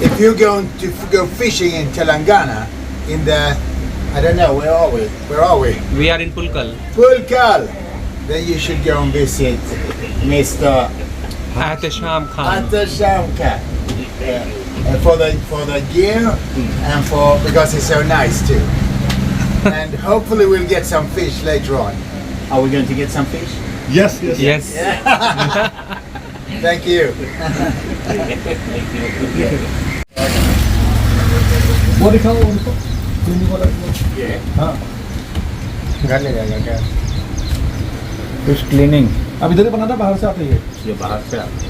if you're going to go fishing in Telangana, in the, I don't know, where are we? Where are we? We are in Pulkal. Pulkal. Then you should go and visit Mr. Ahtasham Khan. Ahtasham Khan. And for the gear and for because it's so nice too. And hopefully we'll get some fish later on. Are we going to get some fish? Yes. Yes. Thank you. वो दिखाओ cleaning वाला Yeah. हाँ घर ले जाएगा क्या? Fish cleaning अब इधर ही बना था बाहर से आते ही ये बाहर से आता है।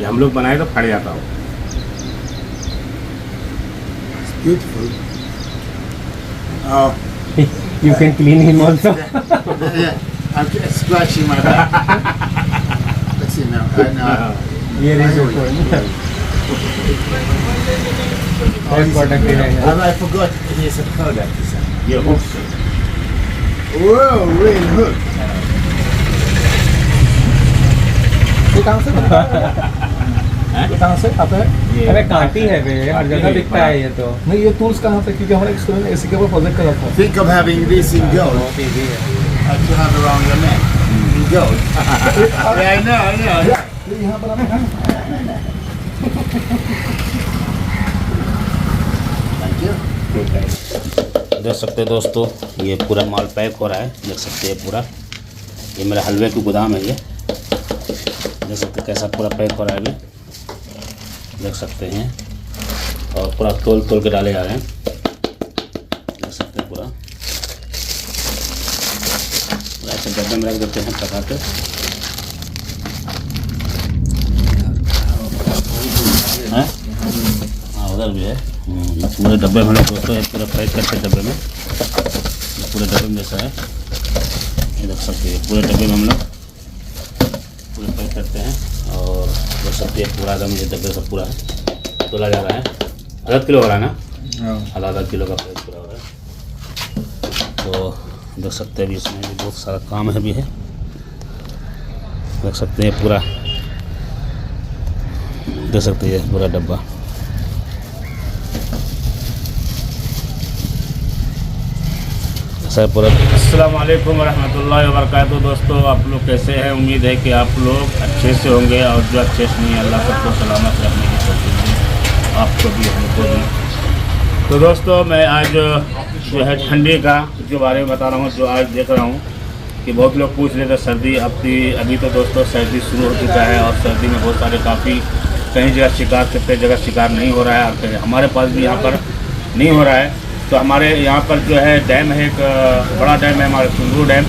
ये हम लोग बनाए तो फट जाता हो। Beautiful. Oh, You can clean him also. yeah. I'm just scratching my back. Let's see now. Here is your point. What product is it? I forgot it is a product. ये hooks है। Whoa, real hook. ये कहाँ से बनता है ये कहाँ से आता है अरे कांटी है बे, हर जगह दिखता है ये तो। नहीं ये टूल्स कहाँ से क्योंकि हमारा एक्सपीरियंस इसी के ऊपर प्रोजेक्ट कर रहा था Think of having this in gold. To have around your neck. In gold. Yeah, I know. ये यहाँ पर आना है Thank you. देख सकते हैं दोस्तों, ये पूरा माल पैक हो रहा है। देख सकते हैं पूरा, ये मेरा हलवे की गोदाम है। ये देख सकते हैं कैसा पूरा पैक हो रहा है अभी, देख सकते हैं। और पूरा तोल के डाले जा रहे हैं, देख सकते हैं पूरा ऐसे डब्बे में रख देते हैं पका के। हाँ उधर भी है। पूरे डब्बे में लोग दोस्तों पूरा पैक करते हैं डब्बे में। ये पूरे डब्बे में जैसा है, ये देख सकते हैं। पूरे डब्बे में हम लोग पूरे पैक करते हैं और देख सकते हैं पूरा एकदम ये डब्बे सब पूरा है तोला जा रहा है। आधा किलो हो रहा है ना, आधा किलो का पैक पूरा हो रहा है। तो देख सकते हैं अभी इसमें भी बहुत सारा काम है भी है, देख सकते हैं पूरा, देख सकते हैं पूरा डब्बा। अस्सलाम वालेकुम रहमतुल्लाहि व बरकातहू। दोस्तों आप लोग कैसे हैं? उम्मीद है कि आप लोग अच्छे से होंगे और जो अच्छे से नहीं है अल्लाह सबको सलामत रखने की कोशिश है, आपको भी हमको भी। तो दोस्तों मैं आज जो है ठंडी का जो बारे में बता रहा हूँ, जो आज देख रहा हूँ कि बहुत लोग पूछ रहे थे सर्दी अभी तो दोस्तों सर्दी शुरू हो चुका है और सर्दी में बहुत सारे काफ़ी कई जगह शिकार, कितने जगह शिकार नहीं हो रहा है और कहीं हमारे पास भी यहाँ पर नहीं हो रहा है। तो हमारे यहाँ पर जो है डैम है, एक बड़ा डैम है हमारा सुंदरू डैम,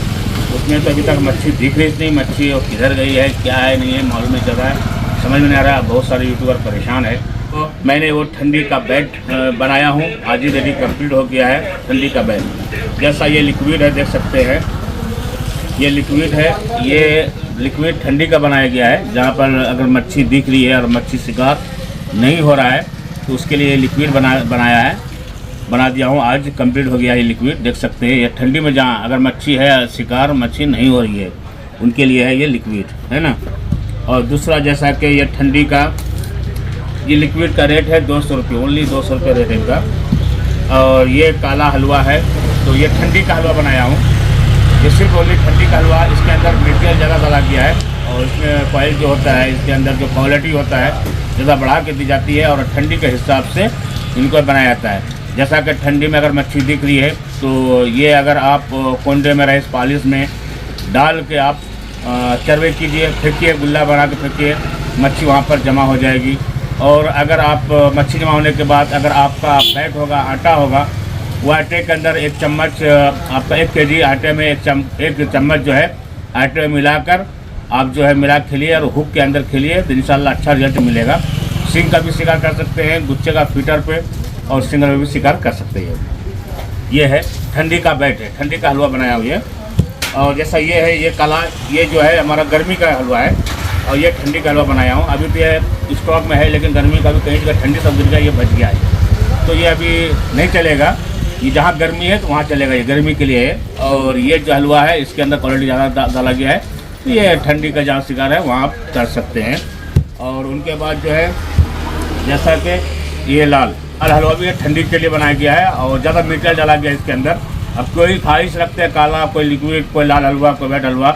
उसमें तो अभी तक मच्छी दिख रही नहीं। मच्छी वो किधर गई है, क्या है, नहीं है, मालूम नहीं चल रहा है, समझ में नहीं आ रहा है। बहुत सारे यूट्यूबर परेशान है। तो मैंने वो ठंडी का बेड बनाया हूँ, आज ही रेडी कंप्लीट हो गया है ठंडी का बेड। जैसा ये लिक्विड है, देख सकते हैं ये लिक्विड है, ये लिक्विड ठंडी का बनाया गया है। जहाँ पर अगर मच्छी दिख रही है और मच्छी शिकार नहीं हो रहा है तो उसके लिए लिक्विड बना दिया हूँ। आज कंप्लीट हो गया ये लिक्विड, देख सकते हैं। ये ठंडी में जहाँ अगर मच्छी है, शिकार मच्छी नहीं हो रही है, उनके लिए है ये लिक्विड, है ना। और दूसरा जैसा कि ये ठंडी का ये लिक्विड का रेट है 200 रुपये, ओनली 200 रुपये रेट है इनका। और ये काला हलवा है, तो ये ठंडी का हलवा बनाया हूँ। ये सिर्फ ओनली ठंडी का हलवा, इसके अंदर मटेरियल ज़्यादा डाला गया है और इसमें ऑयल जो होता है, इसके अंदर जो क्वालिटी होता है ज़्यादा बढ़ा के दी जाती है और ठंडी के हिसाब से इनको बनाया जाता है। जैसा कि ठंडी में अगर मच्छी दिख रही है तो ये अगर आप कोंडे में राइस पालिश में डाल के आप चरवे कीजिए, फेंकिए, गुल्ला बना के फेंकिए, मच्छी वहाँ पर जमा हो जाएगी। और अगर आप मच्छी जमा होने के बाद अगर आपका बैट होगा, आटा होगा, वो आटे के अंदर एक चम्मच आपका 1 kg आटे में एक चम्मच जो है आटे में मिलाकर आप जो है मिला खेलिए और हुक के अंदर खेलिए तो इंशाल्लाह अच्छा रिजल्ट मिलेगा। सिंग का भी शिकार कर सकते हैं, गुच्छे का फीटर पे और सिंगल में भी शिकार कर सकते हैं। ये है ठंडी का बैट है, ठंडी का हलवा बनाया हुआ है। और जैसा ये है, ये काला, ये जो है हमारा गर्मी का हलवा है और ये ठंडी का हलवा बनाया हूँ। अभी तो ये स्टॉक में है, लेकिन गर्मी का भी कहीं जगह ठंडी सब गिर गया, ये बच गया है, तो ये अभी नहीं चलेगा। ये जहाँ गर्मी है तो वहाँ चलेगा, ये गर्मी के लिए है। और ये जो हलवा है इसके अंदर क्वालिटी ज़्यादा डाला गया है, तो ये ठंडी का जहाँ शिकार है वहाँ आप कर सकते हैं। और उनके बाद जो है जैसा कि ये लाल हलवा भी ठंडी के लिए बनाया गया है और ज़्यादा मीठा डाला गया है इसके अंदर। अब कोई ख्वाहिश रखते हैं काला, कोई लिक्विड, कोई लाल हलवा, कोई वेट हलवा,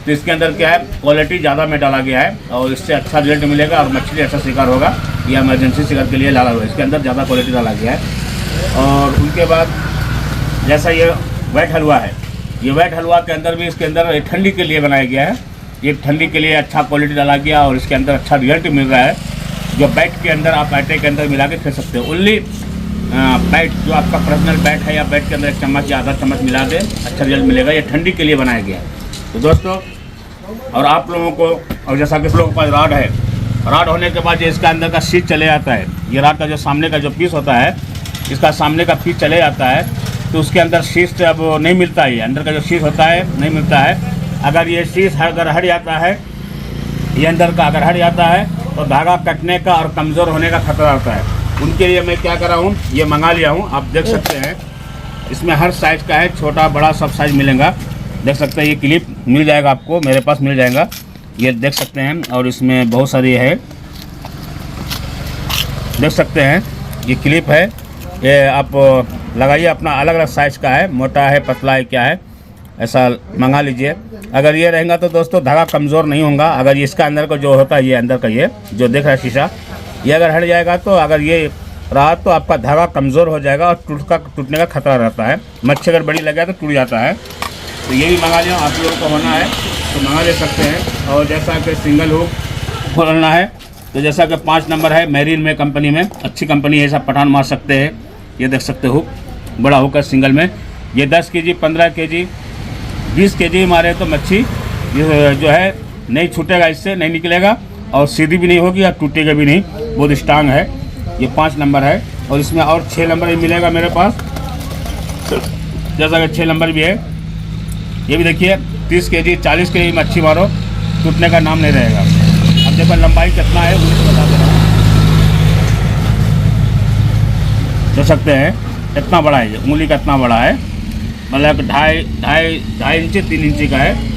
तो इसके अंदर क्या है क्वालिटी ज़्यादा में डाला गया है और इससे अच्छा रिजल्ट मिलेगा और मछली अच्छा शिकार होगा। या इमरजेंसी शिकार के लिए लाल हलवा, इसके अंदर ज़्यादा क्वालिटी डाला गया है। और उनके बाद जैसा ये वेट हलवा है, ये वेट हलवा के अंदर भी इसके अंदर ठंडी के लिए बनाया गया है। ये ठंडी के लिए अच्छा क्वालिटी डाला गया और इसके अंदर अच्छा रिजल्ट मिल रहा है। जो बैट के अंदर आप आटे के अंदर मिला के खेल सकते हो। ओनली बैट जो आपका पर्सनल बैट है या बैट के अंदर 1 चम्मच या आधा चम्मच मिला दे, अच्छा रिजल्ट मिलेगा। ये ठंडी के लिए बनाया गया है। तो दोस्तों, और आप लोगों को, और जैसा कि लोगों के पास राड है, राड होने के बाद जो इसका अंदर का शीट चले जाता है, ये राड का जो सामने का जो पीस होता है, इसका सामने का पीस चले जाता है, तो उसके अंदर शीट अब नहीं मिलता है। अंदर का जो शीट होता है नहीं मिलता है। अगर ये शीट अगर हट जाता है, ये अंदर का अगर हट जाता है, तो धागा कटने का और कमज़ोर होने का खतरा होता है। उनके लिए मैं क्या कर रहा हूँ, ये मंगा लिया हूँ। आप देख सकते हैं इसमें हर साइज़ का है, छोटा बड़ा सब साइज़ मिलेगा। देख सकते हैं ये क्लिप मिल जाएगा आपको, मेरे पास मिल जाएगा, ये देख सकते हैं। और इसमें बहुत सारी है, देख सकते हैं ये क्लिप है। ये आप लगाइए, अपना अलग अलग साइज़ का है, मोटा है, पतला है, क्या है, ऐसा मंगा लीजिए। अगर ये रहेगा तो दोस्तों धागा कमज़ोर नहीं होगा। अगर इसका अंदर का जो होता है, ये अंदर का ये जो देख रहा है शीशा, ये अगर हट जाएगा तो अगर ये रहा तो आपका धागा कमज़ोर हो जाएगा और टूटने का खतरा रहता है। मच्छी अगर बड़ी लगे तो टूट जाता है। तो ये भी मंगा लिया, आप लोगों को होना है तो मंगा ले सकते हैं। और जैसा कि सिंगल हुक खोलना है, तो जैसा कि 5 नंबर है मेरीन में, कंपनी में अच्छी कंपनी है, ऐसा पठान मार सकते हैं। ये देख सकते हो हुक, बड़ा हुक है सिंगल में। ये 10 केजी, 15 केजी, 20 केजी मारे तो मच्छी जो है नहीं छूटेगा, इससे नहीं निकलेगा और सीधी भी नहीं होगी और टूटेगा भी नहीं, बहुत स्ट्रांग है। ये 5 नंबर है और इसमें और 6 नंबर भी मिलेगा मेरे पास, जैसा कि 6 नंबर भी है। ये भी देखिए 30 केजी, 40 केजी मच्छी मारो, टूटने का नाम नहीं रहेगा। अब देखो लंबाई कितना है वो बता दे रहा हूँ, देख सकते हैं इतना बड़ा है, ये उंगली का इतना बड़ा है, मतलब 2.5 इंची 3 इंची का है।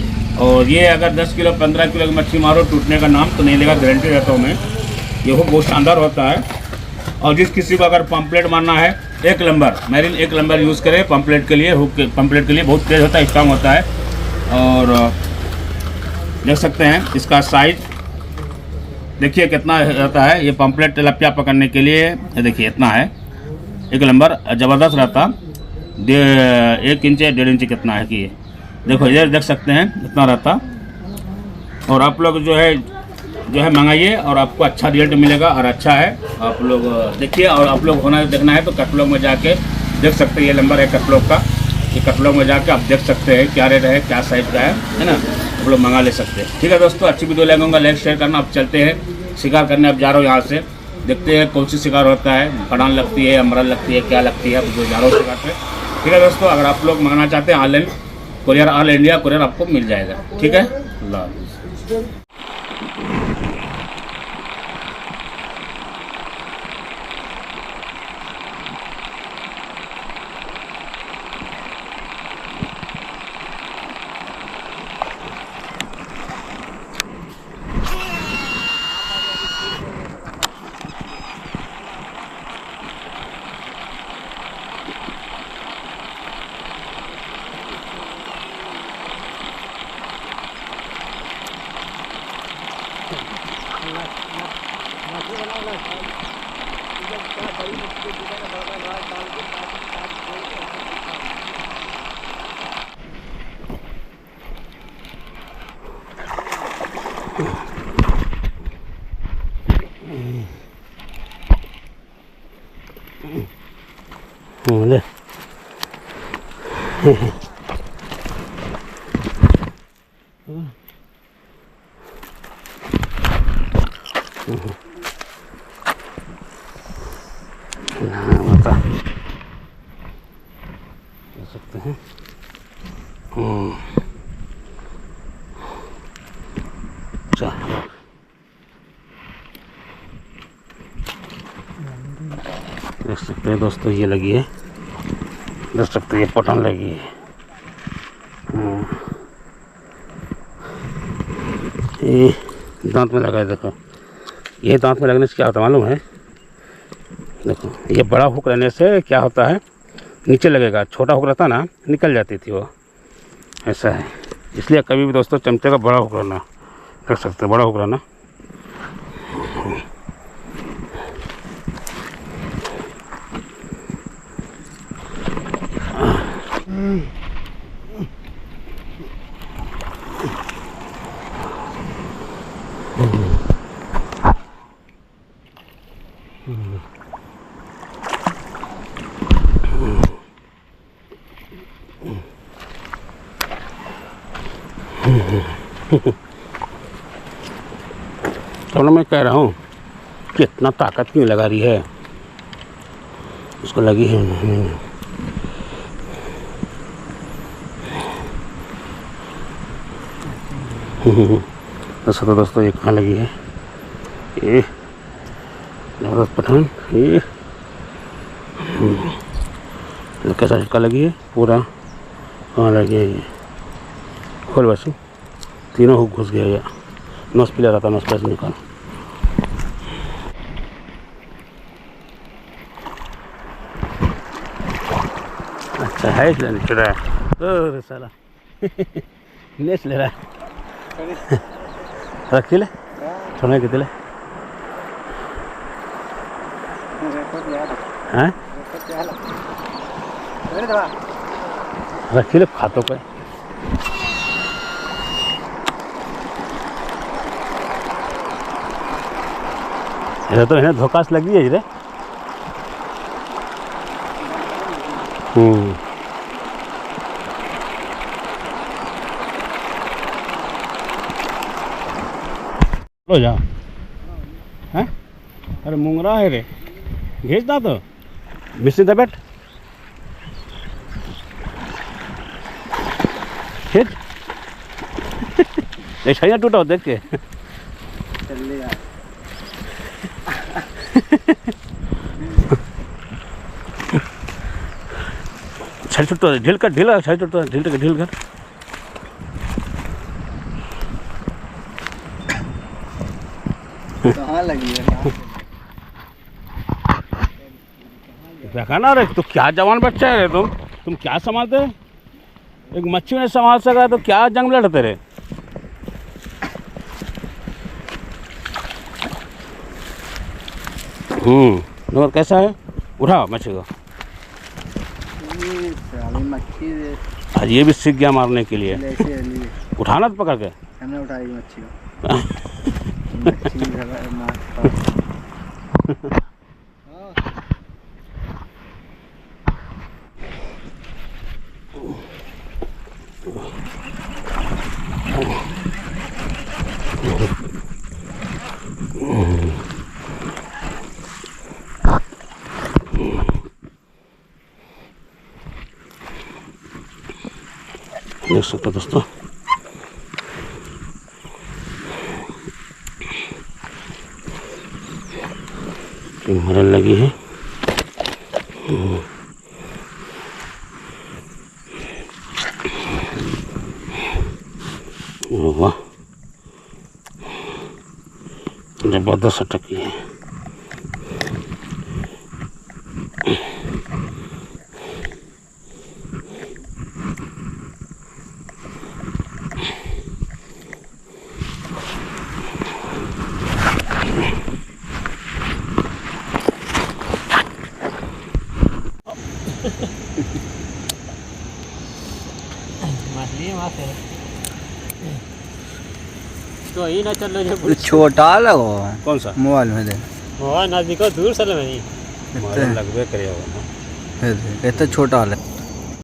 और ये अगर 10 किलो 15 किलो की मच्छी मारो, टूटने का नाम तो नहीं लेगा, गारंटी देता हूँ मैं। ये हुक बहुत शानदार होता है। और जिस किसी को अगर पम्पलेट मारना है, 1 नंबर मेरीन 1 नंबर यूज़ करें पम्पलेट के लिए। हुक पम्पलेट के लिए बहुत तेज़ होता है, स्ट्रांग होता है। और देख सकते हैं इसका साइज देखिए कितना रहता है। ये पम्पलेट तिलापिया पकड़ने के लिए देखिए इतना है, 1 नंबर ज़बरदस्त रहता। 1 इंच 1.5 इंच कितना है कि ये देखो, इधर देख सकते हैं इतना रहता। और आप लोग जो है मंगाइए और आपको अच्छा रिजल्ट मिलेगा और अच्छा है। आप लोग देखिए, और आप लोग होना देखना है तो कैटलॉग में जाके देख सकते हैं। ये नंबर है कैटलॉग का, ये कैटलॉग में जाके आप देख सकते हैं क्या रेट है, क्या साइज़ का है ना, आप लोग मंगा ले सकते हैं। ठीक है दोस्तों, अच्छी वीडियो लगूंगा, लाइक शेयर करना। आप चलते हैं शिकार करने, आप जा रहे हो यहाँ से, देखते हैं कौन सी शिकार होता है, पठान लगती है, अमरल लगती है, क्या लगती है, आप जो जा रहे हो शिकार पे। ठीक है दोस्तों, अगर आप लोग मंगाना चाहते हैं online courier, all India courier आपको मिल जाएगा। ठीक है, अल्लाह हाफ़िज़। बता सकते हैं। देख सकते हैं दोस्तों, ये लगी है, देख सकते हैं ये पठान लगी है। ये दांत में लगा है, देखो ये दांत में लगने से क्या होता है मालूम है, देखो ये बड़ा हुक रहने से क्या होता है, नीचे लगेगा, छोटा हुक रहता ना निकल जाती थी वो, ऐसा है। इसलिए कभी भी दोस्तों चमचे का बड़ा हुक रहना रख सकते हैं, बड़ा हुक रहना। तो मैं कह रहा हूँ कि इतना ताकत क्यों लगा रही है, उसको लगी है। दोस्तों ये कहाँ लगी है, ये जबरदस्त पठान, ये कैसा झटका लगी है पूरा, कहाँ लगी है ये, खोल बस, तीनों हुक घुस गया, या नोस पिला रहा था, नोस प्लस निकाल। अच्छा है इसलिए नहीं चुरा है, अरे साला नेच ले रहा है। रखी ले छोड़ने के दिले हैं, रखी ले खातों पे। ये तो इन्हें धोखा से लगी है रे। लो जा हैं, अरे मुंगरा है रे, घिस दा तो बिस्सी दे बैठ, खींच। ये छैया टूटा हो देख के छड़ छुट्टो ढील कर, ढील छड़ छुट्टो ढील कर, ढील कर। कहाँ लगी है? देखा ना रे, तो क्या जवान बच्चा है रे, तुम क्या संभालते हो? एक मच्छी नहीं संभाल सका तो क्या जंग में लड़ते रहे। नंबर कैसा है, उठाओ मच्छी को। मच्छी आज ये भी सीख गया मारने के लिए, उठाना तो पकड़ के। हमने उठाई मच्छी को। देख सकते हो दोस्तों, मरल लगी है। वाह जबरदस्त अटकी है। तो ही ना चल रहे, छोटा लगो कौन सा मोबाइल में दे, नजदीक दूर चल रही लगभग करे होगा ना, इतना छोटा वाला